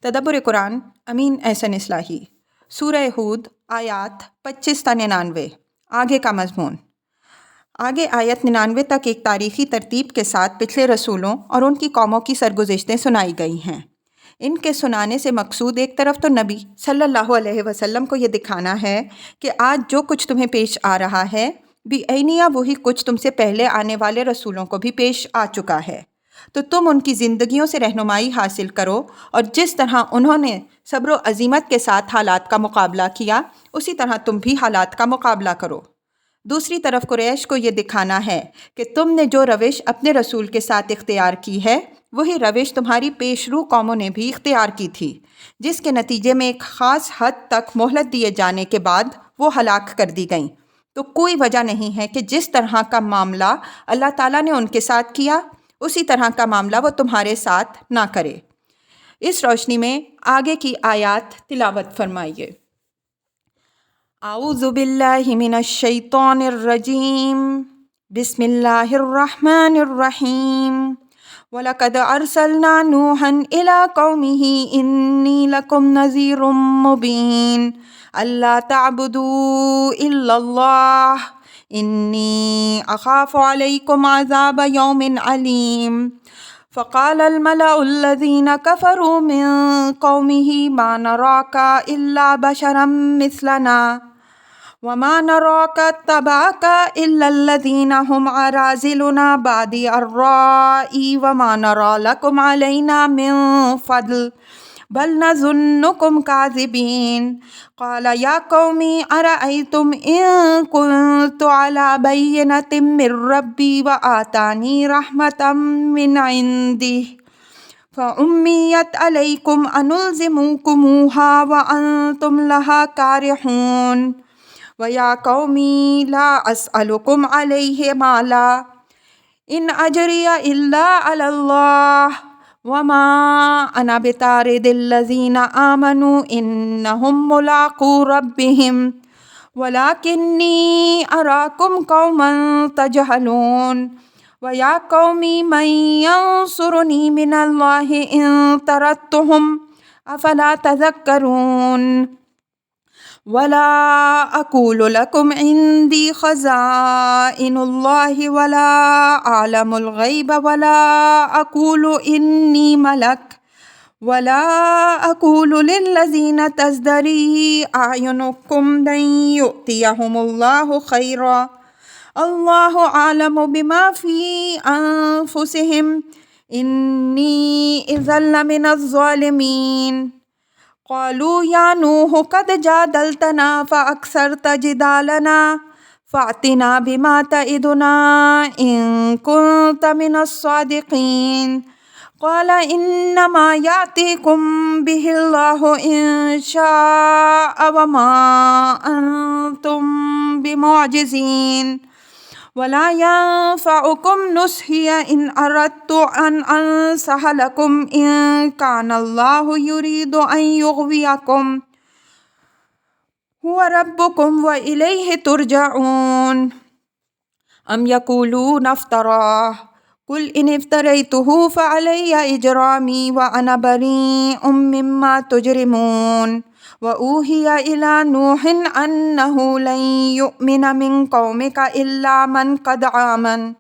تدبر قرآن امین احسن اصلاحی سورہ ہود آیات 25 تا 99۔ آگے کا مضمون۔ آگے آیت 99 تک ایک تاریخی ترتیب کے ساتھ پچھلے رسولوں اور ان کی قوموں کی سرگزشتیں سنائی گئی ہیں۔ ان کے سنانے سے مقصود ایک طرف تو نبی صلی اللہ علیہ وسلم کو یہ دکھانا ہے کہ آج جو کچھ تمہیں پیش آ رہا ہے بھی عینیہ وہی کچھ تم سے پہلے آنے والے رسولوں کو بھی پیش آ چکا ہے، تو تم ان کی زندگیوں سے رہنمائی حاصل کرو اور جس طرح انہوں نے صبر و عزیمت کے ساتھ حالات کا مقابلہ کیا اسی طرح تم بھی حالات کا مقابلہ کرو۔ دوسری طرف قریش کو یہ دکھانا ہے کہ تم نے جو روش اپنے رسول کے ساتھ اختیار کی ہے وہی روش تمہاری پیشرو قوموں نے بھی اختیار کی تھی، جس کے نتیجے میں ایک خاص حد تک مہلت دیے جانے کے بعد وہ ہلاک کر دی گئیں۔ تو کوئی وجہ نہیں ہے کہ جس طرح کا معاملہ اللہ تعالیٰ نے ان کے ساتھ کیا اسی طرح کا معاملہ وہ تمہارے ساتھ نہ کرے۔ اس روشنی میں آگے کی آیات تلاوت فرمائیے۔ اعوذ باللہ من الشیطان الرجیم، بسم اللہ الرحمن الرحیم۔ وَلَقَدْ أَرْسَلْنَا نُوحًا إِلَىٰ قَوْمِهِ إِنِّي لَكُمْ نَذِيرٌ مُّبِينٌ أَلَّا تَعْبُدُوا إِلَّا اللَّهَ إِنِّي أَخَافُ عَلَيْكُمْ عَذَابَ يَوْمٍ عَلِيمٍ۔ فَقَالَ الْمَلَأُ الَّذِينَ كَفَرُوا مِن قَوْمِهِ مَا نَرَاكَ إِلَّا بَشَرًا مِّثْلَنَا وَمَا نَرَاكَ اتَّبَعَكَ إِلَّا الَّذِينَ هُمْ أَرَاذِلُنَا بَادِيَ الرَّأْيِ وَمَا نَرَىٰ لَكُمْ عَلَيْنَا مِن فَضْلٍ بَلْ نَظُنُّكُمْ كَاذِبِينَ۔ قَالَ يَا قَوْمِ أَرَأَيْتُمْ إِن كُنتُ عَلَىٰ بَيِّنَةٍ مِّن رَّبِّي وَآتَانِي رَحْمَةً مِّنْ عِندِهِ فَأُمِّيَتْ عَلَيْكُمْ أَنُلْزِمُكُمُوهَا وَأَنتُمْ لَهَا كَارِهُونَ۔ وَيَا قَوْمِ لَا أَسْأَلُكُمْ عَلَيْهِ مَالًا إِنْ أَجْرِيَ إِلَّا عَلَى اللَّهِ وَمَا أَنَا بِطَارِدِ الَّذِينَ آمَنُوا إِنَّهُمْ مُلَاقُو رَبِّهِمْ وَلَٰكِنِّي أَرَاكُمْ قَوْمًا تَجْهَلُونَ۔ وَيَا قَوْمِ مَن يَنصُرُنِي مِنَ اللَّهِ إِن طَرَدتُّهُمْ أَفَلَا تَذَكَّرُونَ۔ وَلَا أَقُولُ لَكُمْ عِندِي خَزَائِنُ اللَّهِ وَلَا أَعْلَمُ الْغَيْبَ وَلَا أَقُولُ إِنِّي مَلَكٌ وَلَا أَقُولُ لِلَّذِينَ تَزْدَرِي أَعْيُنُكُمْ لَن يُؤْتِيَهُمُ اللَّهُ خَيْرًا اللَّهُ أَعْلَمُ بِمَا فِي أَنفُسِهِمْ إِنِّي إِذًا لَّمِنَ الظَّالِمِينَ۔ قالوا يا نوح قد جادلتنا فأكثرت جدالنا فأتنا بما تعدنا إن كنت من الصادقين۔ قال إنما يأتيكم به الله إن شاء وما أنتم بمعجزين ولا ينفعكم نصحي إن أردت أن أنصح لكم إن كان الله يريد أن يغويكم هو ربكم وإليه ترجعون۔ أم يقولون افتراه قل إن افتريته فعلي إجرامي وأنا بريء مما تجرمون۔ وأوحي إلى نوح أنه لن يؤمن من قومك إلا من قد آمن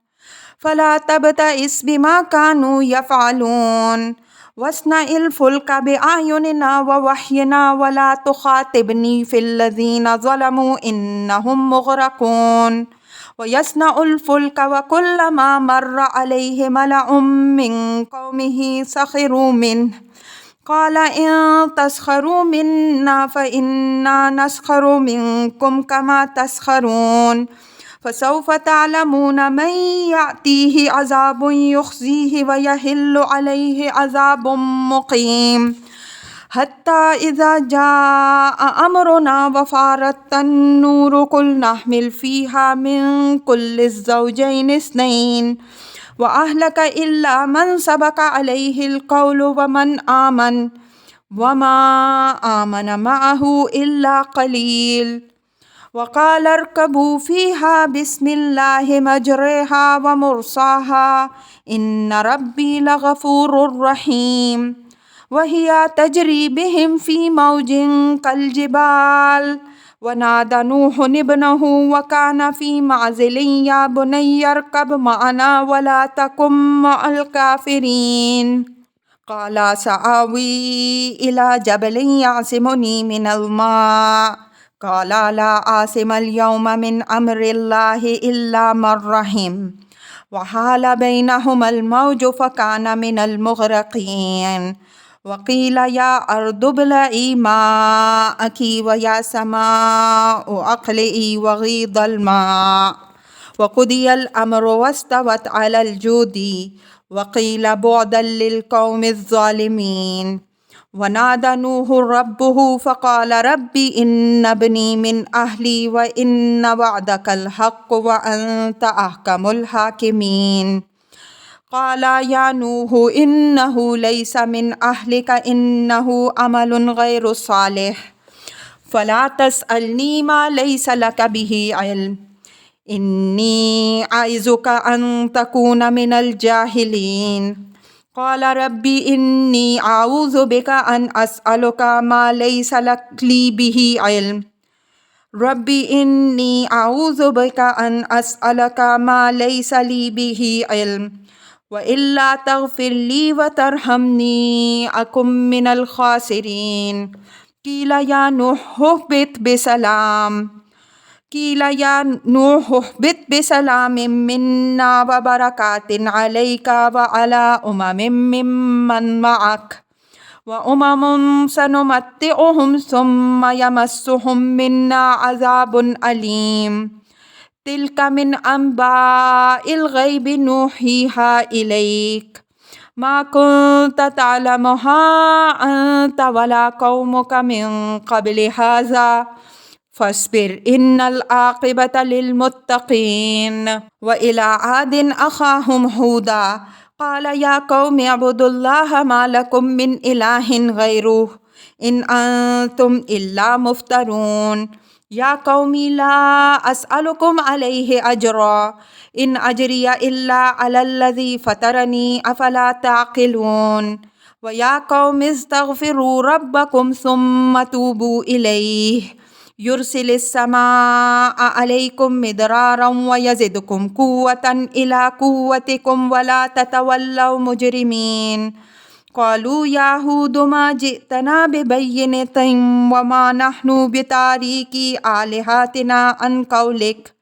فلا تبتئس بما كانوا يفعلون واصنع الفلك بأعيننا ووحينا ولا تخاطبني في الذين ظلموا إنهم مغرقون۔ ويصنع الفلك وكلما مر عليه ملأ من قومه سخروا منه قال إن تسخروا منا فإنا نسخر منكم كما تسخرون فسوف تعلمون من يأتيه عذاب يخزيه ويحل عليه عذاب مقيم حتى إذا جاء أمرنا وفارت النور قل نحمل فيها من كل الزوجين اثنين وأهلك إلا من سبق عليه القول ومن آمن وما آمن معه إلا قليل۔ وقال اركبوا فيها بسم الله مجريها ومرساها إن ربي لغفور رحيم۔ وهي تجري بهم في موج كالجبال ونادى نوح ابنه وكان في معزل يا بني اركب معنا ولا تكن مع الكافرين قال سآوي إلى جبل يعصمني من الماء قال لا عاصم اليوم من أمر الله إلا من رحم وحال بينهما الموج فكان من المغرقين وقيل يا أرض ابلعي ماءك ويا سماء أقلعي وغيض الماء وقضي الأمر واستوت على الجود وقيل بعدا للقوم الظالمين ونادى نوح ربه فقال ربي إن ابني من أهلي وإن وعدك الحق وأنت أحكم الحاكمين قال يا نوح إنه ليس من أهلك إنه عمل غير صالح فلا تسألني ما ليس لك به علم إني أعظك أن تكون من الجاهلين قال ربي إني أعوذ بك أن أسألك ما ليس لي به علم ربي إني أعوذ بك أن أسألك ما ليس لي به علم وإلا تغفر لي وترحمني أكن من الخاسرين قيل يا نوح اهبط اهبط بسلام منا وبركات عليك وعلى ممن معك وأمم سنمتعهم ثم يمسهم منا عذاب أليم تلك من أنباء الغيب نوحيها إليك ما كنت تعلمها أنت ولا قومك من قبل هذا فاصبر إن العاقبة للمتقين وإلى عاد أخاهم هودا قال يا قوم اعبدوا الله ما لكم من إله غيره إن أنتم إلا مفترون يا قوم لا أسألكم عليه أجرا إن أجري إلا على الذي فطرني أفلا تعقلون ويا قوم استغفروا ربكم ثم توبوا إليه يرسل السماء عليكم مدرارا ويزدكم قوة إلى قوتكم ولا تتولوا مجرمين قالوا يا هود ما جئتنا ببينة وما نحن بتاريكي آلهتنا عن قولك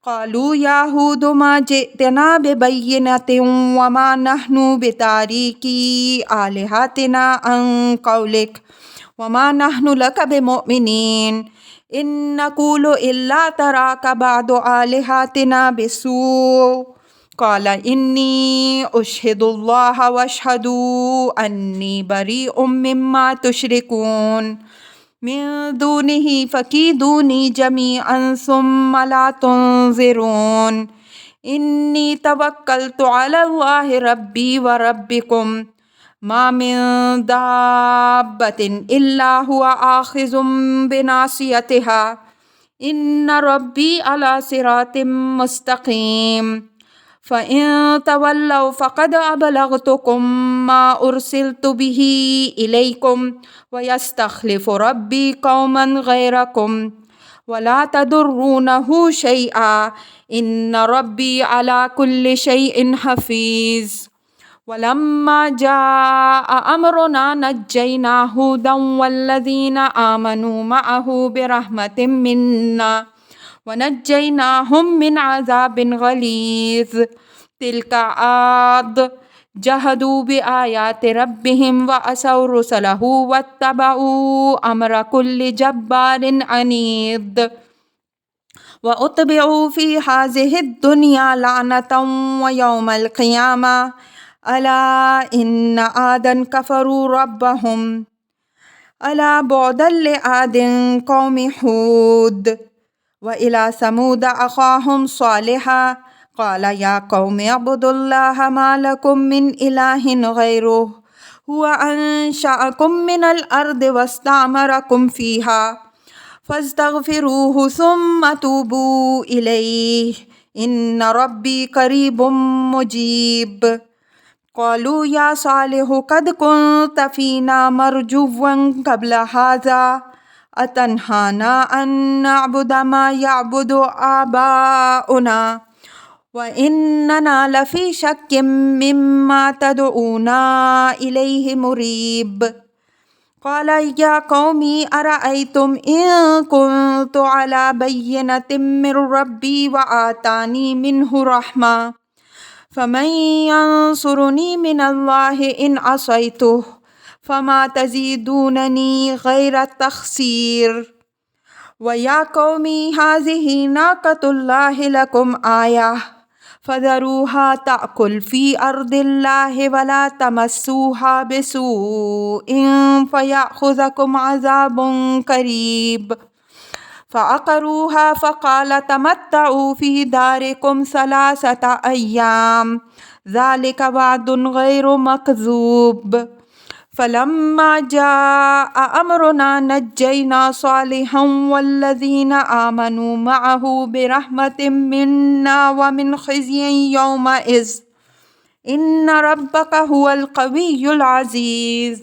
قالوا يا هود ما جئتنا ببينة وما نحن بتاريكي آلهتنا عن قولك وما نحن لك بمؤمنين إن نقول إلا تراك بعض آلهتنا بسوء قال إني أشهد الله واشهدوا أني بريء مما تشركون من دونه فكيدوني جميعا ثم لا تنظرون إني توكلت على الله ربي وربكم ما من دابة إلا هو آخذ بناصيتها إن ربي على صراط مستقيم فإن تولوا فقد أبلغتكم ما أرسلت به إليكم ويستخلف ربي قوما غيركم ولا تضرونه شيئا إن ربي على كل شيء حفيظ ولما جاء أمرنا نجينا هودا والذين آمنوا معه برحمة منا ونجيناهم من عذاب غليظ تلك عاد جهدوا بآيات ربهم وعصوا رسله واتبعوا أمر كل جبار عنيد وأتبعوا في هذه الدنيا لعنة ويوم القيامة ألا إن عادا كفروا ربهم ألا بعدا لعاد قوم هود وإلى ثمود أخاهم صالحا قال يا قوم اعبدوا الله ما لكم من إله غيره هو أنشأكم من الأرض واستعمركم فيها فاستغفروه ثم توبوا إليه إن ربي قريب مجيب قالوا يا صالح قد كنت فينا مرجوا قبل هذا أتنهانا أن نعبد ما يعبد آباؤنا وإننا لفي شك مما تدعونا إليه مريب. قال يا قوم أرأيتم إن كنت على بينة من ربي وآتاني منه رحمة فمن ينصرني من الله إن عصيته فما تزيدونني غير التخسير. ويا قوم هذه ناقة الله لكم آية فذروها تأكل في أرض الله ولا تمسوها بسوء فيأخذكم عذاب قريب. فعقروها فقال تمتعوا في داركم 3 أيام ذلك وعد غير مكذوب. فلما جاء أمرنا نجينا صالحا والذين آمنوا معه برحمة منا ومن خزي يومئذ إن ربك هو القوي العزيز.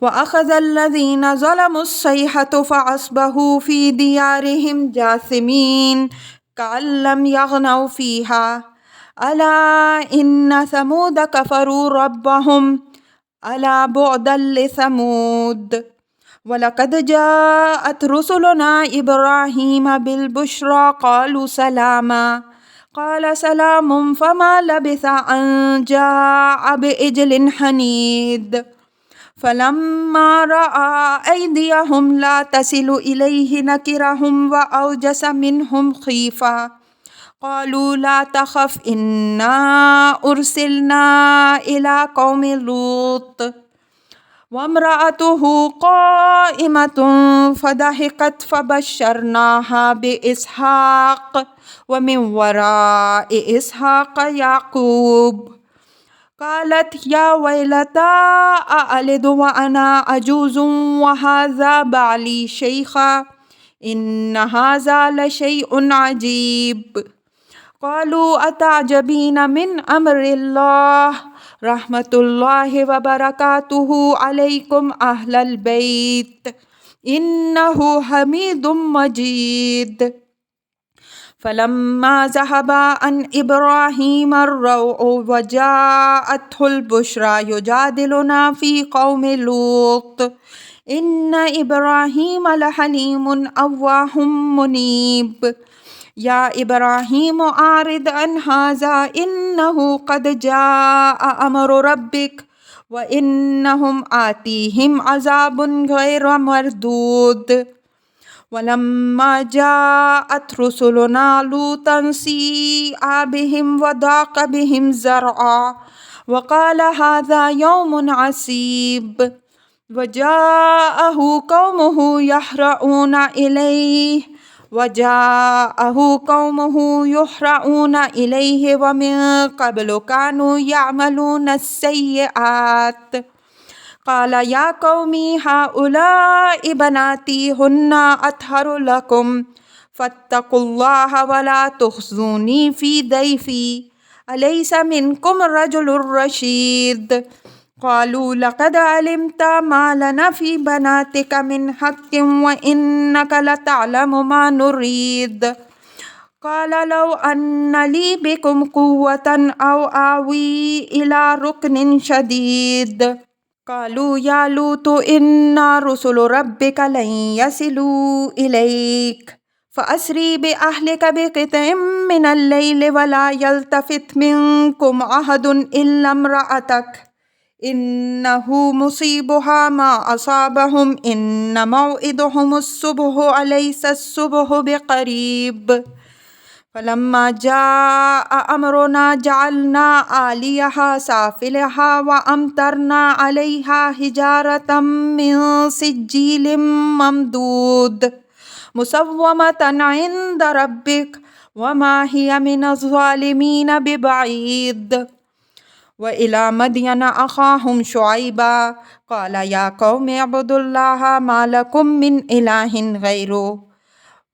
وأخذ الذين ظلموا الصيحة فأصبحوا في ديارهم جاثمين كأن لم يغنوا فيها ألا إن ثمود كفروا ربهم ألا بعدا لثمود. ولقد جاءت رسلنا إبراهيم بالبشرى قالوا سلاما قال سلام فما لبث أن جاء بإجل حنيد. فلما رأى أيديهم لا تصل إليه نكرهم وأوجس منهم خيفة قالوا لا تخف إنا أرسلنا إلى قوم لوط وامرأته قائمة فضحكت فبشرناها بإسحاق ومن وراء إسحاق يعقوب. قالت يا ويلتى أألد وأنا عجوز وهذا بعلي شيخا إن هذا لشيء عجيب. قالوا أتعجبين من أمر الله رحمة الله وبركاته عليكم أهل البيت إنه حميد مجيد. فلما ذهب عن إبراهيم الروع وجاءته البشرى يجادلنا في قوم لوط إن إبراهيم لحليم أواه منيب. يا إبراهيم أعرض عن هذا إنه قد جاء أمر ربك وإنهم آتيهم عذاب غير مردود. ولما جاءت رسلنا لوطا سيء بهم وضاق بهم ذرعا وقال هذا يوم عسيب. وجاءه قومه يحرعون إليه ومن قبل كانوا يعملون السيئات. قال يا قوم هؤلاء بناتي هن أطهر لكم فاتقوا الله ولا تخزوني في ضيفي أليس منكم رجل رشيد. قالوا لقد علمت ما لنا في بناتك من حق وإنك لتعلم ما نريد. قال لو أن لي بكم قوة أو آوي إلى ركن شديد. قالوا يا لوط إن رسل ربك لن يصلوا إليك فأسري بأهلك بقطع من الليل ولا يلتفت منكم أحد إلا امرأتك إنه مصيبها ما أصابهم إن موعدهم الصبح أليس الصبح بقريب. فلما جاء أمرنا جعلنا عاليها سافلها وأمطرنا عليها حجارة من سجيل ممدود مسومة عند ربك وما هي من الظالمين ببعيد. وإلى مدين أخاهم شعيبا قال يا قوم اعبدوا الله ما لكم من إله غيره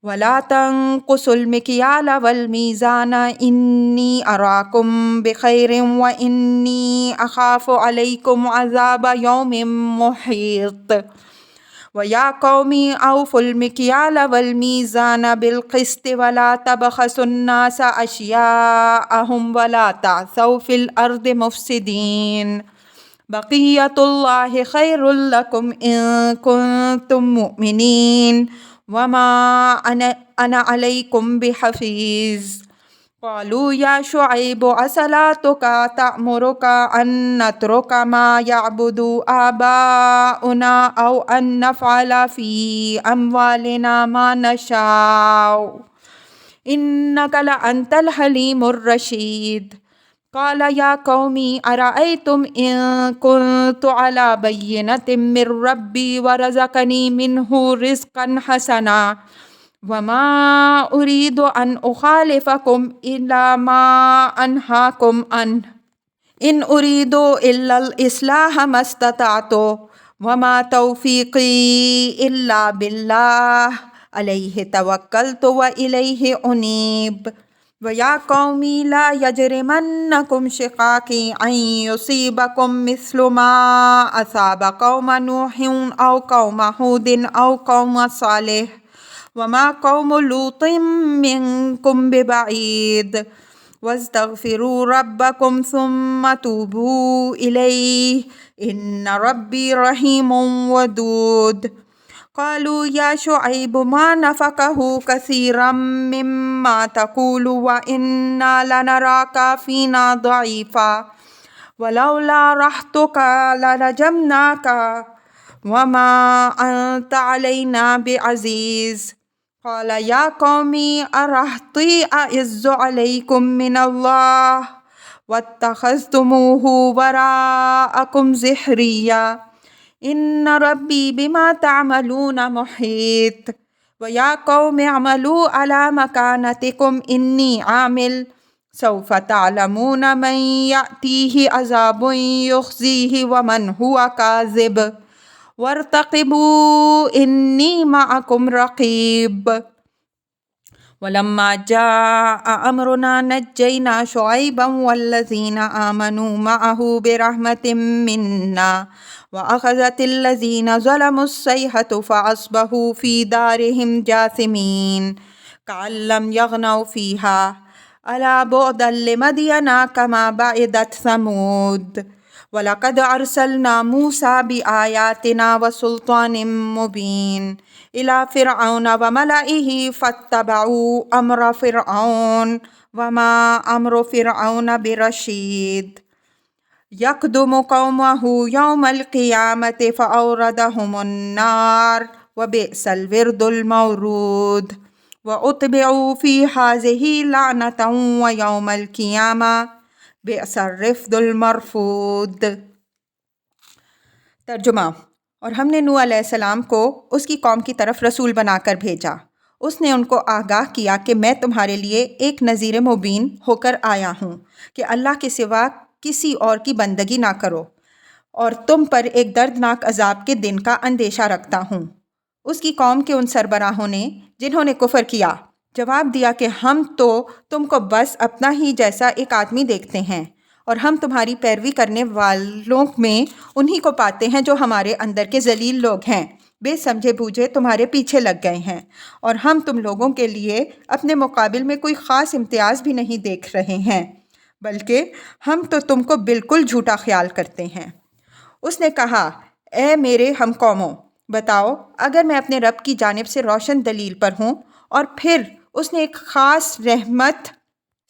وَلَا تَنقُصُوا الْمِكْيَالَ وَالْمِيزَانَ إِنِّي أَرَاكُمْ بِخَيْرٍ وَإِنِّي أَخَافُ عَلَيْكُمْ عَذَابَ يَوْمٍ مُحِيطٍ وَيَا قَوْمِ أَوْفُوا الْمِكْيَالَ وَالْمِيزَانَ بِالْقِسْطِ وَلَا تَبْخَسُوا النَّاسَ أَشْيَاءَهُمْ وَلَا تَعْثَوْا فِي الْأَرْضِ مُفْسِدِينَ بقية الله خير لكم إن كنتم مؤمنين وما أنا عليكم بحفيظ قالوا يا شعيب أصلاتك تأمرك أن نترك ما يعبد آباؤنا أو أن نفعل في أموالنا ما نشاء إنك لأنت الحليم الرشيد قال يا قوم أرأيتم إن كنت على بينة من ربي ورزقني منه رزقا حسنا وما أريد أن أخالفكم إلى ما أنهاكم عنه إن أريد إلا الإصلاح ما استطعت وما توفيقي إلا بالله عليه توكلت وإليه أنيب وَيَا قَوْمِ لَا يَجْرِمَنَّكُمْ شِقَاقِي أَنْ يُصِيبَكُمْ مِثْلُ مَا أَصَابَ قَوْمَ نُوحٍ أَوْ قَوْمَ هُودٍ أَوْ قَوْمَ صَالِحٍ وَمَا قَوْمُ لُوطٍ مِّنكُمْ بِبَعِيدٍ وَاسْتَغْفِرُوا رَبَّكُمْ ثُمَّ تُوبُوا إِلَيْهِ إِنَّ رَبِّي رَحِيمٌ وَدُودٌ قالوا يا شعيب ما نفقه كثيرا مما تقول وإنا لنراك فينا ضعيفا ولولا رحتك لرجمناك وما أنت علينا بعزيز قال يا قوم أرهطي أعز عليكم من الله واتخذتموه وراءكم ظهريا إن ربي بما تعملون محيط ويا قوم اعملوا على مكانتكم إني عامل سوف تعلمون من يأتيه عذاب يخزيه ومن هو كاذب وارتقبوا إني معكم رقيب ولما جاء أمرنا نجينا شعيبا والذين آمنوا معه برحمة منا وأخذت الذين ظلموا الصيحة فأصبحوا في دارهم جاثمين كأن لم يغنوا فيها ألا بعدا لمدين كما بعدت ثمود وَلَقَدْ أَرْسَلْنَا مُوسَى بِآيَاتِنَا وَسُلْطَانٍ مُبِينٍ إِلَى فِرْعَوْنَ وَمَلَئِهِ فَاتَّبَعُوا أَمْرَ فِرْعَوْنَ وَمَا أَمْرُ فِرْعَوْنَ بِرَشِيدٍ يَقْدُمُ قَوْمَهُ يَوْمَ الْقِيَامَةِ فَأَوْرَدَهُمُ النَّارَ وَبِئْسَ الْوِرْدُ الْمَوْرُودُ وَأُتْبِعُوا فِي هَٰذِهِ لَعْنَةً وَيَوْمَ الْقِيَامَةِ بئس الرفد المرفود۔ ترجمہ: اور ہم نے نوح علیہ السلام کو اس کی قوم کی طرف رسول بنا کر بھیجا۔ اس نے ان کو آگاہ کیا کہ میں تمہارے لیے ایک نذیر مبین ہو کر آیا ہوں کہ اللہ کے سوا کسی اور کی بندگی نہ کرو اور تم پر ایک دردناک عذاب کے دن کا اندیشہ رکھتا ہوں۔ اس کی قوم کے ان سربراہوں نے جنہوں نے کفر کیا جواب دیا کہ ہم تو تم کو بس اپنا ہی جیسا ایک آدمی دیکھتے ہیں اور ہم تمہاری پیروی کرنے والوں میں انہی کو پاتے ہیں جو ہمارے اندر کے ذلیل لوگ ہیں، بے سمجھے بوجھے تمہارے پیچھے لگ گئے ہیں، اور ہم تم لوگوں کے لیے اپنے مقابل میں کوئی خاص امتیاز بھی نہیں دیکھ رہے ہیں، بلکہ ہم تو تم کو بالکل جھوٹا خیال کرتے ہیں۔ اس نے کہا، اے میرے ہم قوموں، بتاؤ اگر میں اپنے رب کی جانب سے روشن دلیل پر ہوں اور پھر اس نے ایک خاص رحمت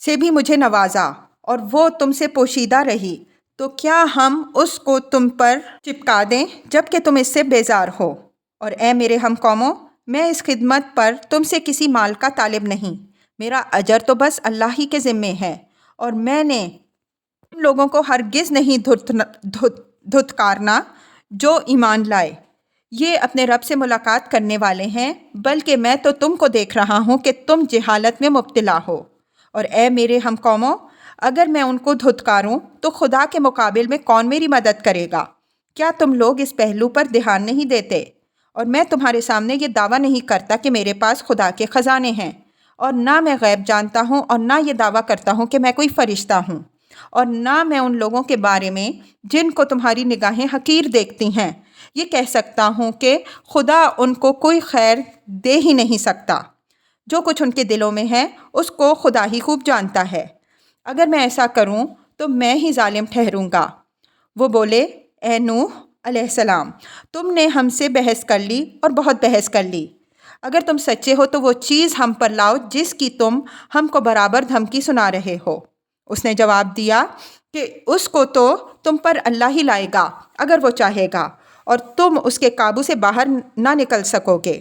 سے بھی مجھے نوازا اور وہ تم سے پوشیدہ رہی، تو کیا ہم اس کو تم پر چپکا دیں جب کہ تم اس سے بیزار ہو؟ اور اے میرے ہم قوموں، میں اس خدمت پر تم سے کسی مال کا طالب نہیں، میرا اجر تو بس اللہ ہی کے ذمے ہے، اور میں نے ان لوگوں کو ہرگز نہیں دھتکارنا جو ایمان لائے۔ یہ اپنے رب سے ملاقات کرنے والے ہیں، بلکہ میں تو تم کو دیکھ رہا ہوں کہ تم جہالت میں مبتلا ہو۔ اور اے میرے ہم قوموں، اگر میں ان کو دھتکاروں تو خدا کے مقابل میں کون میری مدد کرے گا؟ کیا تم لوگ اس پہلو پر دھیان نہیں دیتے؟ اور میں تمہارے سامنے یہ دعویٰ نہیں کرتا کہ میرے پاس خدا کے خزانے ہیں، اور نہ میں غیب جانتا ہوں، اور نہ یہ دعویٰ کرتا ہوں کہ میں کوئی فرشتہ ہوں، اور نہ میں ان لوگوں کے بارے میں جن کو تمہاری نگاہیں حقیر دیکھتی ہیں یہ کہہ سکتا ہوں کہ خدا ان کو کوئی خیر دے ہی نہیں سکتا۔ جو کچھ ان کے دلوں میں ہے اس کو خدا ہی خوب جانتا ہے۔ اگر میں ایسا کروں تو میں ہی ظالم ٹھہروں گا۔ وہ بولے، اے نوح علیہ السلام، تم نے ہم سے بحث کر لی اور بہت بحث کر لی۔ اگر تم سچے ہو تو وہ چیز ہم پر لاؤ جس کی تم ہم کو برابر دھمکی سنا رہے ہو۔ اس نے جواب دیا کہ اس کو تو تم پر اللہ ہی لائے گا اگر وہ چاہے گا، اور تم اس کے قابو سے باہر نہ نکل سکو گے،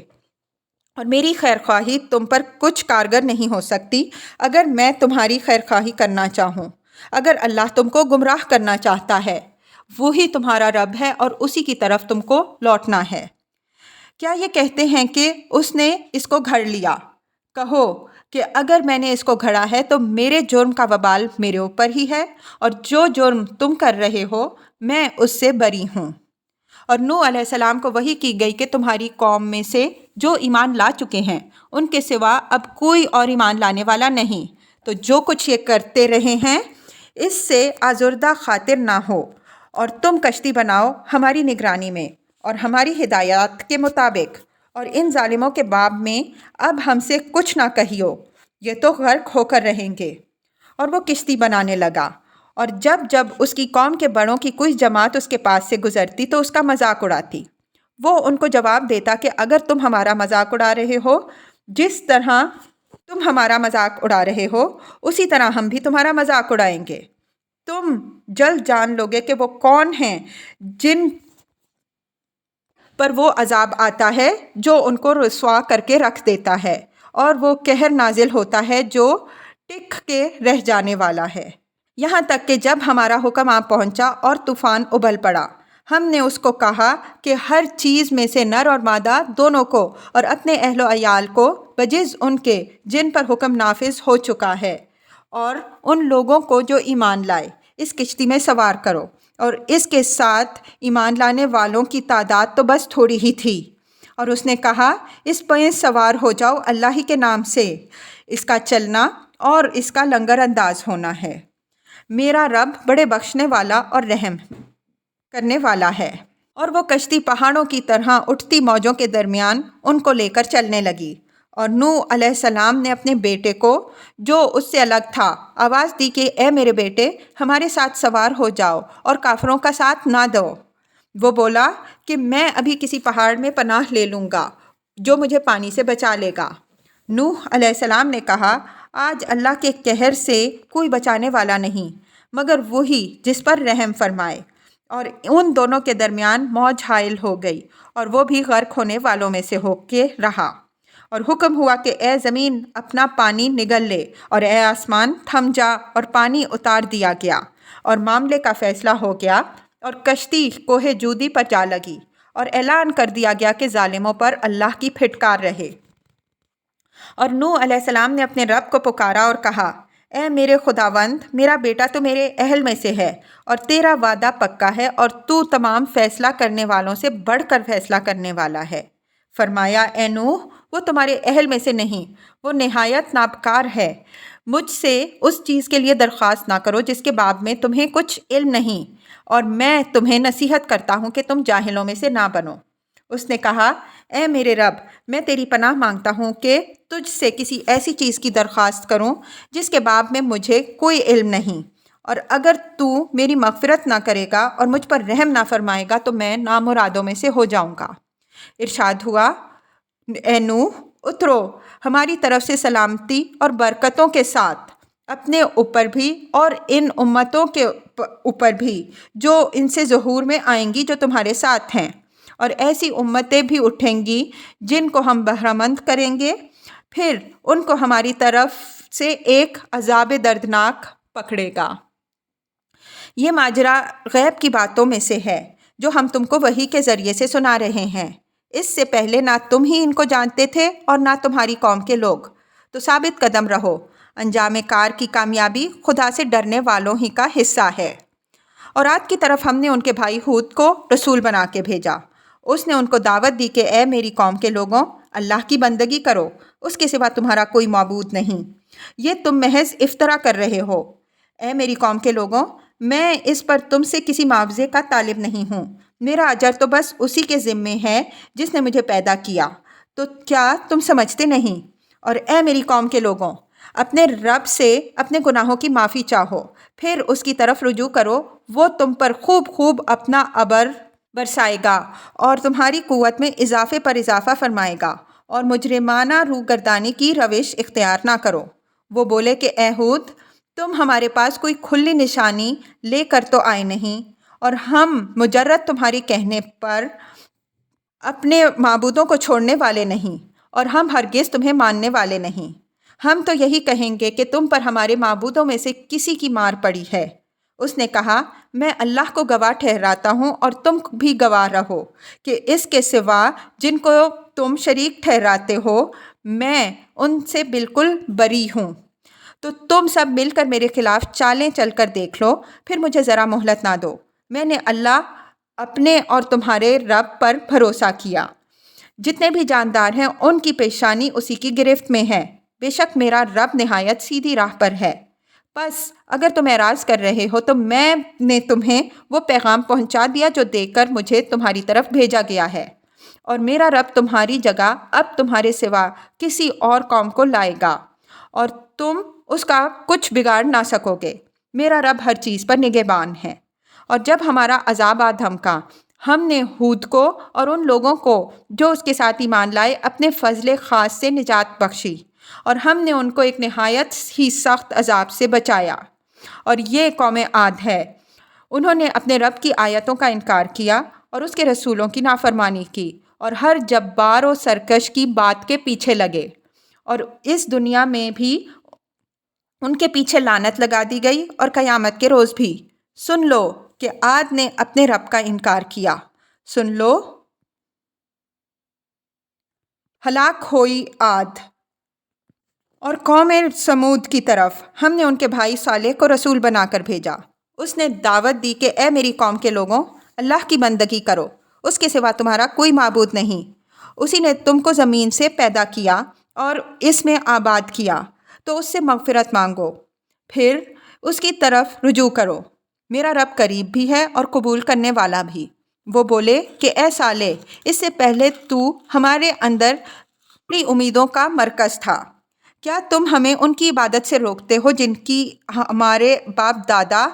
اور میری خیرخواہی تم پر کچھ کارگر نہیں ہو سکتی اگر میں تمہاری خیرخواہی کرنا چاہوں۔ اگر اللہ تم کو گمراہ کرنا چاہتا ہے، وہی تمہارا رب ہے اور اسی کی طرف تم کو لوٹنا ہے۔ کیا یہ کہتے ہیں کہ اس نے اس کو گھڑ لیا؟ کہو کہ اگر میں نے اس کو گھڑا ہے تو میرے جرم کا وبال میرے اوپر ہی ہے، اور جو جرم تم کر رہے ہو میں اس سے بری ہوں۔ اور نوح علیہ السلام کو وحی کی گئی کہ تمہاری قوم میں سے جو ایمان لا چکے ہیں ان کے سوا اب کوئی اور ایمان لانے والا نہیں، تو جو کچھ یہ کرتے رہے ہیں اس سے آزردہ خاطر نہ ہو، اور تم کشتی بناؤ ہماری نگرانی میں اور ہماری ہدایات کے مطابق، اور ان ظالموں کے باب میں اب ہم سے کچھ نہ کہیو، یہ تو غرق ہو کر رہیں گے۔ اور وہ کشتی بنانے لگا، اور جب جب اس کی قوم کے بڑوں کی کوئی جماعت اس کے پاس سے گزرتی تو اس کا مذاق اڑاتی۔ وہ ان کو جواب دیتا کہ اگر تم ہمارا مذاق اڑا رہے ہو جس طرح تم ہمارا مذاق اڑا رہے ہو اسی طرح ہم بھی تمہارا مذاق اڑائیں گے۔ تم جلد جان لوگے کہ وہ کون ہیں جن پر وہ عذاب آتا ہے جو ان کو رسوا کر کے رکھ دیتا ہے، اور وہ قہر نازل ہوتا ہے جو ٹک کے رہ جانے والا ہے۔ یہاں تک کہ جب ہمارا حکم آ پہنچا اور طوفان ابل پڑا، ہم نے اس کو کہا کہ ہر چیز میں سے نر اور مادہ دونوں کو اور اپنے اہل و عیال کو بجز ان کے جن پر حکم نافذ ہو چکا ہے اور ان لوگوں کو جو ایمان لائے اس کشتی میں سوار کرو، اور اس کے ساتھ ایمان لانے والوں کی تعداد تو بس تھوڑی ہی تھی۔ اور اس نے کہا، اس پہ سوار ہو جاؤ اللہ ہی کے نام سے، اس کا چلنا اور اس کا لنگر انداز ہونا ہے۔ میرا رب بڑے بخشنے والا اور رحم کرنے والا ہے۔ اور وہ کشتی پہاڑوں کی طرح اٹھتی موجوں کے درمیان ان کو لے کر چلنے لگی، اور نوح علیہ السلام نے اپنے بیٹے کو جو اس سے الگ تھا آواز دی کہ اے میرے بیٹے، ہمارے ساتھ سوار ہو جاؤ اور کافروں کا ساتھ نہ دو۔ وہ بولا کہ میں ابھی کسی پہاڑ میں پناہ لے لوں گا جو مجھے پانی سے بچا لے گا۔ نوح علیہ السلام نے کہا، آج اللہ کے قہر سے کوئی بچانے والا نہیں مگر وہی جس پر رحم فرمائے۔ اور ان دونوں کے درمیان موج حائل ہو گئی اور وہ بھی غرق ہونے والوں میں سے ہو کے رہا۔ اور حکم ہوا کہ اے زمین اپنا پانی نگل لے، اور اے آسمان تھم جا، اور پانی اتار دیا گیا، اور معاملے کا فیصلہ ہو گیا، اور کشتی کوہ جودی پر جا لگی، اور اعلان کر دیا گیا کہ ظالموں پر اللہ کی پھٹکار رہے۔ اور نوح علیہ السلام نے اپنے رب کو پکارا اور کہا، اے میرے خداوند، میرا بیٹا تو میرے اہل میں سے ہے اور تیرا وعدہ پکا ہے، اور تو تمام فیصلہ کرنے والوں سے بڑھ کر فیصلہ کرنے والا ہے۔ فرمایا، اے نوح، وہ تمہارے اہل میں سے نہیں، وہ نہایت نابکار ہے۔ مجھ سے اس چیز کے لیے درخواست نہ کرو جس کے باب میں تمہیں کچھ علم نہیں، اور میں تمہیں نصیحت کرتا ہوں کہ تم جاہلوں میں سے نہ بنو۔ اس نے کہا، اے میرے رب، میں تیری پناہ مانگتا ہوں کہ تجھ سے کسی ایسی چیز کی درخواست کروں جس کے باب میں مجھے کوئی علم نہیں، اور اگر تو میری مغفرت نہ کرے گا اور مجھ پر رحم نہ فرمائے گا تو میں نامرادوں میں سے ہو جاؤں گا۔ ارشاد ہوا، اے نوح، اترو ہماری طرف سے سلامتی اور برکتوں کے ساتھ اپنے اوپر بھی اور ان امتوں کے اوپر بھی جو ان سے ظہور میں آئیں گی جو تمہارے ساتھ ہیں، اور ایسی امتیں بھی اٹھیں گی جن کو ہم بہرہ مند کریں گے، پھر ان کو ہماری طرف سے ایک عذاب دردناک پکڑے گا۔ یہ ماجرا غیب کی باتوں میں سے ہے جو ہم تم کو وحی کے ذریعے سے سنا رہے ہیں۔ اس سے پہلے نہ تم ہی ان کو جانتے تھے اور نہ تمہاری قوم کے لوگ، تو ثابت قدم رہو۔ انجام کار کی کامیابی خدا سے ڈرنے والوں ہی کا حصہ ہے۔ اور عاد کی طرف ہم نے ان کے بھائی ہود کو رسول بنا کے بھیجا۔ اس نے ان کو دعوت دی کہ اے میری قوم کے لوگوں، اللہ کی بندگی کرو، اس کے سوا تمہارا کوئی معبود نہیں، یہ تم محض افطرا کر رہے ہو۔ اے میری قوم کے لوگوں، میں اس پر تم سے کسی معاوضے کا طالب نہیں ہوں، میرا اجر تو بس اسی کے ذمے ہے جس نے مجھے پیدا کیا، تو کیا تم سمجھتے نہیں؟ اور اے میری قوم کے لوگوں، اپنے رب سے اپنے گناہوں کی معافی چاہو، پھر اس کی طرف رجوع کرو، وہ تم پر خوب خوب اپنا ابر برسائے گا اور تمہاری قوت میں اضافے پر اضافہ فرمائے گا، اور مجرمانہ روگردانی کی روش اختیار نہ کرو۔ وہ بولے کہ اے ہود، تم ہمارے پاس کوئی کھلی نشانی لے کر تو آئے نہیں، اور ہم مجرد تمہارے کہنے پر اپنے معبودوں کو چھوڑنے والے نہیں، اور ہم ہرگز تمہیں ماننے والے نہیں۔ ہم تو یہی کہیں گے کہ تم پر ہمارے معبودوں میں سے کسی کی مار پڑی ہے۔ اس نے کہا، میں اللہ کو گواہ ٹھہراتا ہوں اور تم بھی گواہ رہو کہ اس کے سوا جن کو تم شریک ٹھہراتے ہو میں ان سے بالکل بری ہوں۔ تو تم سب مل کر میرے خلاف چالیں چل کر دیکھ لو، پھر مجھے ذرا مہلت نہ دو۔ میں نے اللہ اپنے اور تمہارے رب پر بھروسہ کیا، جتنے بھی جاندار ہیں ان کی پیشانی اسی کی گرفت میں ہے، بے شک میرا رب نہایت سیدھی راہ پر ہے۔ بس اگر تم اعراض کر رہے ہو تو میں نے تمہیں وہ پیغام پہنچا دیا جو دے کر مجھے تمہاری طرف بھیجا گیا ہے، اور میرا رب تمہاری جگہ اب تمہارے سوا کسی اور قوم کو لائے گا، اور تم اس کا کچھ بگاڑ نہ سکو گے۔ میرا رب ہر چیز پر نگہبان ہے۔ اور جب ہمارا عذاب آ دھمکا، ہم نے ہود کو اور ان لوگوں کو جو اس کے ساتھ ایمان لائے اپنے فضل خاص سے نجات بخشی، اور ہم نے ان کو ایک نہایت ہی سخت عذاب سے بچایا۔ اور یہ قوم عاد ہے، انہوں نے اپنے رب کی آیتوں کا انکار کیا اور اس کے رسولوں کی نافرمانی کی، اور ہر جبار و سرکش کی بات کے پیچھے لگے، اور اس دنیا میں بھی ان کے پیچھے لعنت لگا دی گئی اور قیامت کے روز بھی۔ سن لو کہ عاد نے اپنے رب کا انکار کیا، سن لو، ہلاک ہوئی عاد۔ اور قوم سمود کی طرف ہم نے ان کے بھائی صالح کو رسول بنا کر بھیجا۔ اس نے دعوت دی کہ اے میری قوم کے لوگوں، اللہ کی بندگی کرو، اس کے سوا تمہارا کوئی معبود نہیں، اسی نے تم کو زمین سے پیدا کیا اور اس میں آباد کیا، تو اس سے مغفرت مانگو، پھر اس کی طرف رجوع کرو، میرا رب قریب بھی ہے اور قبول کرنے والا بھی۔ وہ بولے کہ اے صالح، اس سے پہلے تو ہمارے اندر بڑی امیدوں کا مرکز تھا، کیا تم ہمیں ان کی عبادت سے روکتے ہو جن کی ہمارے باپ دادا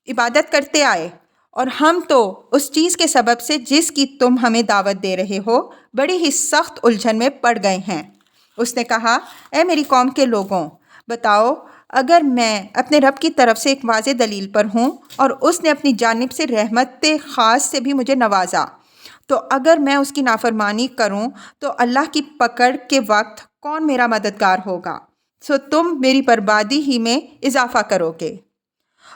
عبادت کرتے آئے، اور ہم تو اس چیز کے سبب سے جس کی تم ہمیں دعوت دے رہے ہو بڑی ہی سخت الجھن میں پڑ گئے ہیں۔ اس نے کہا، اے میری قوم کے لوگوں، بتاؤ، اگر میں اپنے رب کی طرف سے ایک واضح دلیل پر ہوں اور اس نے اپنی جانب سے رحمت خاص سے بھی مجھے نوازا، تو اگر میں اس کی نافرمانی کروں تو اللہ کی پکڑ کے وقت کون میرا مددگار ہوگا؟ سو تم میری بربادی ہی میں اضافہ کرو گے۔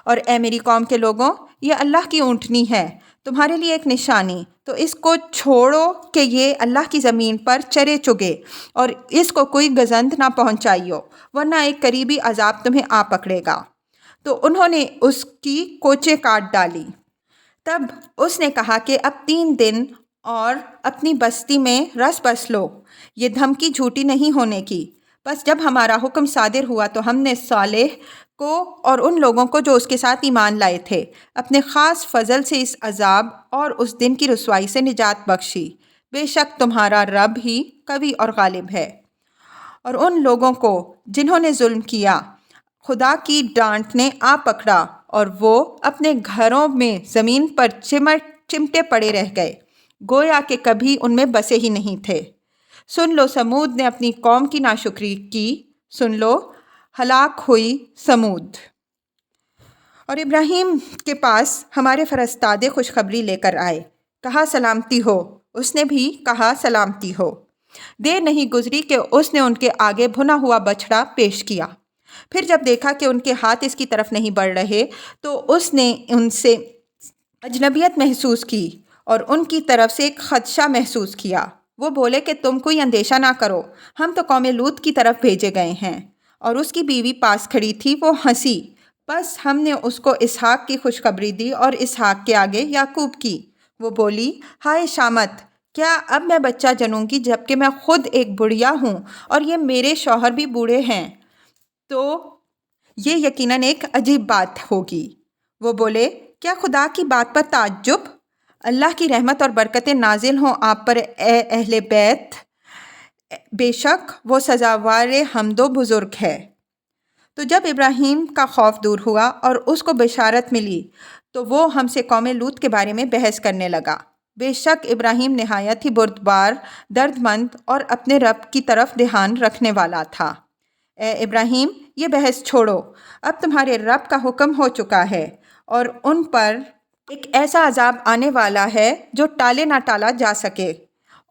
اور اے میری قوم کے لوگوں، یہ اللہ کی اونٹنی ہے، تمہارے لیے ایک نشانی، تو اس کو چھوڑو کہ یہ اللہ کی زمین پر چرے چگے، اور اس کو کوئی گزند نہ پہنچائیو، ورنہ ایک قریبی عذاب تمہیں آ پکڑے گا۔ تو انہوں نے اس کی کوچے کاٹ ڈالی۔ تب اس نے کہا کہ اب 3 دن اور اپنی بستی میں رس بس لو، یہ دھمکی جھوٹی نہیں ہونے کی۔ بس جب ہمارا حکم صادر ہوا تو ہم نے صالح کو اور ان لوگوں کو جو اس کے ساتھ ایمان لائے تھے اپنے خاص فضل سے اس عذاب اور اس دن کی رسوائی سے نجات بخشی، بے شک تمہارا رب ہی قوی اور غالب ہے۔ اور ان لوگوں کو جنہوں نے ظلم کیا خدا کی ڈانٹ نے آ پکڑا، اور وہ اپنے گھروں میں زمین پر چمٹے پڑے رہ گئے، گویا کہ کبھی ان میں بسے ہی نہیں تھے۔ سن لو، سمود نے اپنی قوم کی ناشکری کی، سن لو، ہلاک ہوئی سمود۔ اور ابراہیم کے پاس ہمارے فرستادے خوشخبری لے کر آئے، کہا سلامتی ہو، اس نے بھی کہا سلامتی ہو۔ دیر نہیں گزری کہ اس نے ان کے آگے بھنا ہوا بچھڑا پیش کیا۔ پھر جب دیکھا کہ ان کے ہاتھ اس کی طرف نہیں بڑھ رہے تو اس نے ان سے اجنبیت محسوس کی اور ان کی طرف سے ایک خدشہ محسوس کیا۔ وہ بولے کہ تم کوئی اندیشہ نہ کرو، ہم تو قوم لوط کی طرف بھیجے گئے ہیں۔ اور اس کی بیوی پاس کھڑی تھی، وہ ہنسی، بس ہم نے اس کو اسحاق کی خوشخبری دی اور اسحاق کے آگے یعقوب کی۔ وہ بولی، ہائے شامت، کیا اب میں بچہ جنوں گی جب کہ میں خود ایک بڑھیا ہوں اور یہ میرے شوہر بھی بوڑھے ہیں؟ تو یہ یقیناً ایک عجیب بات ہوگی۔ وہ بولے، کیا خدا کی بات پر تعجب؟ اللہ کی رحمت اور برکتیں نازل ہوں آپ پر اے اہل بیت، بے شک وہ سزاوار حمد و بزرگ ہے۔ تو جب ابراہیم کا خوف دور ہوا اور اس کو بشارت ملی تو وہ ہم سے قوم لوط کے بارے میں بحث کرنے لگا۔ بے شک ابراہیم نہایت ہی بردبار، درد مند اور اپنے رب کی طرف دھیان رکھنے والا تھا۔ اے ابراہیم، یہ بحث چھوڑو، اب تمہارے رب کا حکم ہو چکا ہے اور ان پر ایک ایسا عذاب آنے والا ہے جو ٹالے نہ ٹالا جا سکے۔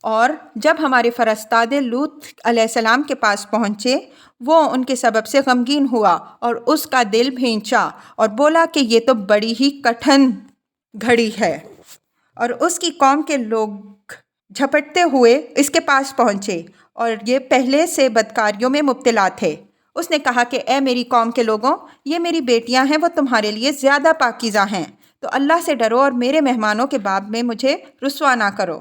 اور جب ہمارے فرستادے لوط علیہ السلام کے پاس پہنچے، وہ ان کے سبب سے غمگین ہوا اور اس کا دل بھینچا اور بولا کہ یہ تو بڑی ہی کٹھن گھڑی ہے۔ اور اس کی قوم کے لوگ جھپٹتے ہوئے اس کے پاس پہنچے اور یہ پہلے سے بدکاریوں میں مبتلا تھے۔ اس نے کہا کہ اے میری قوم کے لوگوں، یہ میری بیٹیاں ہیں، وہ تمہارے لیے زیادہ پاکیزہ ہیں، تو اللہ سے ڈرو اور میرے مہمانوں کے باب میں مجھے رسوا نہ کرو۔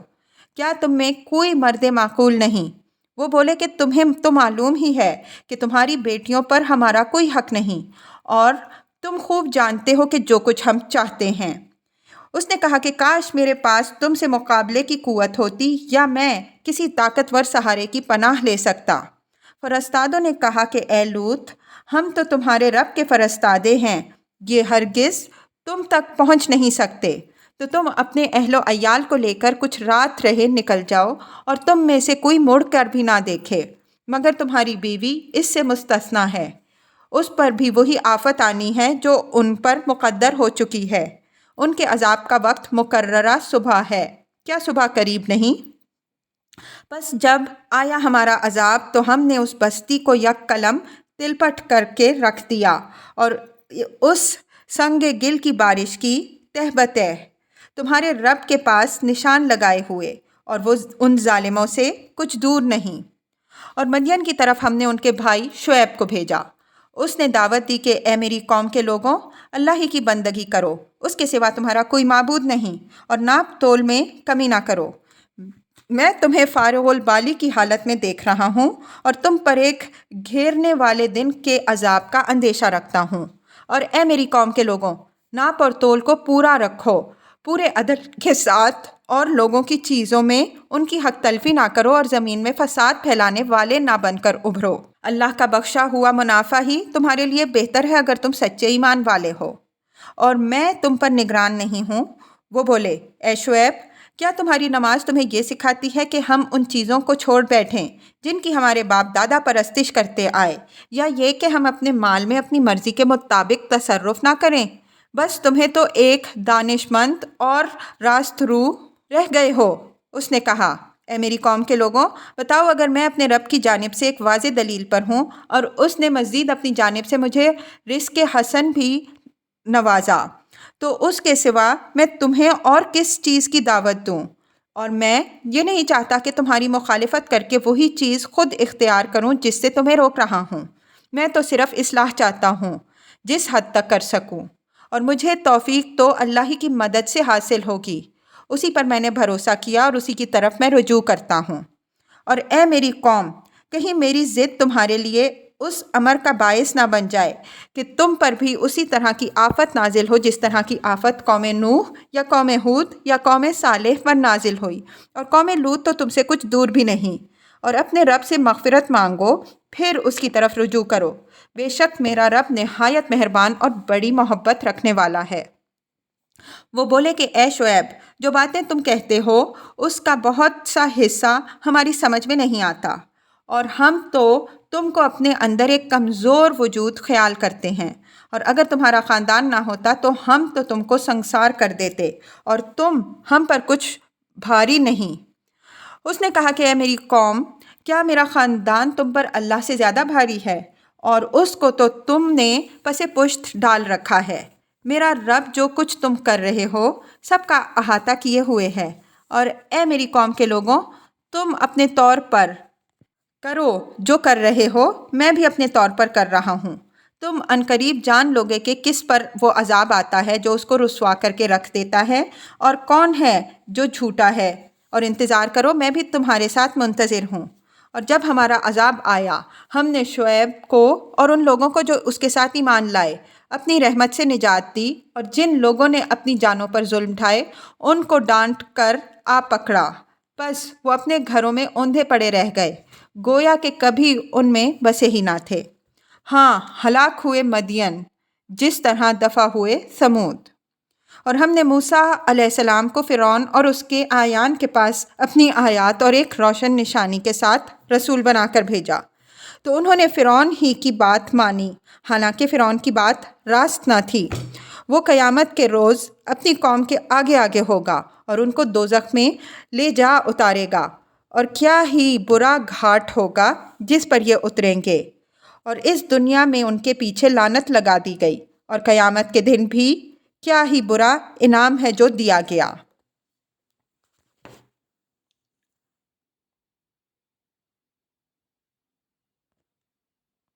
کیا تم میں کوئی مرد معقول نہیں؟ وہ بولے کہ تمہیں تو معلوم ہی ہے کہ تمہاری بیٹیوں پر ہمارا کوئی حق نہیں اور تم خوب جانتے ہو کہ جو کچھ ہم چاہتے ہیں۔ اس نے کہا کہ کاش میرے پاس تم سے مقابلے کی قوت ہوتی یا میں کسی طاقتور سہارے کی پناہ لے سکتا۔ فرستادوں نے کہا کہ اے لوط، ہم تو تمہارے رب کے فرستادے ہیں، یہ ہرگز تم تک پہنچ نہیں سکتے، تو تم اپنے اہل و عیال کو لے کر کچھ رات رہے نکل جاؤ اور تم میں سے کوئی مڑ کر بھی نہ دیکھے مگر تمہاری بیوی اس سے مستثنیٰ ہے، اس پر بھی وہی آفت آنی ہے جو ان پر مقدر ہو چکی ہے۔ ان کے عذاب کا وقت مقررہ صبح ہے، کیا صبح قریب نہیں؟ بس جب آیا ہمارا عذاب تو ہم نے اس بستی کو یک قلم تلپٹ کر کے رکھ دیا اور اس سنگ گل کی بارش کی تہ بتہ تمہارے رب کے پاس نشان لگائے ہوئے، اور وہ ان ظالموں سے کچھ دور نہیں۔ اور مدین کی طرف ہم نے ان کے بھائی شعیب کو بھیجا۔ اس نے دعوت دی کہ اے میری قوم کے لوگوں، اللہ ہی کی بندگی کرو، اس کے سوا تمہارا کوئی معبود نہیں، اور ناپ تول میں کمی نہ کرو۔ میں تمہیں فارغ البالی کی حالت میں دیکھ رہا ہوں اور تم پر ایک گھیرنے والے دن کے عذاب کا اندیشہ رکھتا ہوں۔ اور اے میری قوم کے لوگوں، ناپ اور تول کو پورا رکھو، پورے عدل کے ساتھ، اور لوگوں کی چیزوں میں ان کی حق تلفی نہ کرو اور زمین میں فساد پھیلانے والے نہ بن کر ابھرو۔ اللہ کا بخشا ہوا منافع ہی تمہارے لیے بہتر ہے اگر تم سچے ایمان والے ہو، اور میں تم پر نگران نہیں ہوں۔ وہ بولے، اے شعیب، کیا تمہاری نماز تمہیں یہ سکھاتی ہے کہ ہم ان چیزوں کو چھوڑ بیٹھیں جن کی ہمارے باپ دادا پرستش کرتے آئے، یا یہ کہ ہم اپنے مال میں اپنی مرضی کے مطابق تصرف نہ کریں؟ بس تمہیں تو ایک دانش مند اور راست رو رہ گئے ہو۔ اس نے کہا، اے میری قوم کے لوگوں، بتاؤ اگر میں اپنے رب کی جانب سے ایک واضح دلیل پر ہوں اور اس نے مزید اپنی جانب سے مجھے رزق حسن بھی نوازا، تو اس کے سوا میں تمہیں اور کس چیز کی دعوت دوں؟ اور میں یہ نہیں چاہتا کہ تمہاری مخالفت کر کے وہی چیز خود اختیار کروں جس سے تمہیں روک رہا ہوں۔ میں تو صرف اصلاح چاہتا ہوں جس حد تک کر سکوں، اور مجھے توفیق تو اللہ ہی کی مدد سے حاصل ہوگی، اسی پر میں نے بھروسہ کیا اور اسی کی طرف میں رجوع کرتا ہوں۔ اور اے میری قوم، کہیں میری ضد تمہارے لیے اس امر کا باعث نہ بن جائے کہ تم پر بھی اسی طرح کی آفت نازل ہو جس طرح کی آفت قوم نوح یا قوم ہود یا قوم صالح پر نازل ہوئی، اور قوم لوط تو تم سے کچھ دور بھی نہیں۔ اور اپنے رب سے مغفرت مانگو، پھر اس کی طرف رجوع کرو، بے شک میرا رب نہایت مہربان اور بڑی محبت رکھنے والا ہے۔ وہ بولے کہ اے شعیب، جو باتیں تم کہتے ہو اس کا بہت سا حصہ ہماری سمجھ میں نہیں آتا، اور ہم تو تم کو اپنے اندر ایک کمزور وجود خیال کرتے ہیں، اور اگر تمہارا خاندان نہ ہوتا تو ہم تو تم کو سنسار کر دیتے، اور تم ہم پر کچھ بھاری نہیں۔ اس نے کہا کہ اے میری قوم، کیا میرا خاندان تم پر اللہ سے زیادہ بھاری ہے؟ اور اس کو تو تم نے پس پشت ڈال رکھا ہے۔ میرا رب جو کچھ تم کر رہے ہو سب کا احاطہ کیے ہوئے ہے۔ اور اے میری قوم کے لوگوں، تم اپنے طور پر کرو جو کر رہے ہو، میں بھی اپنے طور پر کر رہا ہوں۔ تم عنقریب جان لوگے کہ کس پر وہ عذاب آتا ہے جو اس کو رسوا کر کے رکھ دیتا ہے، اور کون ہے جو جھوٹا ہے، اور انتظار کرو، میں بھی تمہارے ساتھ منتظر ہوں۔ اور جب ہمارا عذاب آیا، ہم نے شعیب کو اور ان لوگوں کو جو اس کے ساتھ ایمان لائے اپنی رحمت سے نجات دی، اور جن لوگوں نے اپنی جانوں پر ظلم ڈھائے ان کو ڈانٹ کر آ پکڑا، بس وہ اپنے گھروں میں اوندھے پڑے رہ گئے، گویا کہ کبھی ان میں بسے ہی نہ تھے۔ ہاں، ہلاک ہوئے مدین جس طرح دفع ہوئے ثمود۔ اور ہم نے موسیٰ علیہ السلام کو فرعون اور اس کے اعیان کے پاس اپنی آیات اور ایک روشن نشانی کے ساتھ رسول بنا کر بھیجا، تو انہوں نے فرعون ہی کی بات مانی، حالانکہ فرعون کی بات راست نہ تھی۔ وہ قیامت کے روز اپنی قوم کے آگے آگے ہوگا اور ان کو دوزخ میں لے جا اتارے گا، اور کیا ہی برا گھاٹ ہوگا جس پر یہ اتریں گے، اور اس دنیا میں ان کے پیچھے لعنت لگا دی گئی، اور قیامت کے دن بھی کیا ہی برا انعام ہے جو دیا گیا۔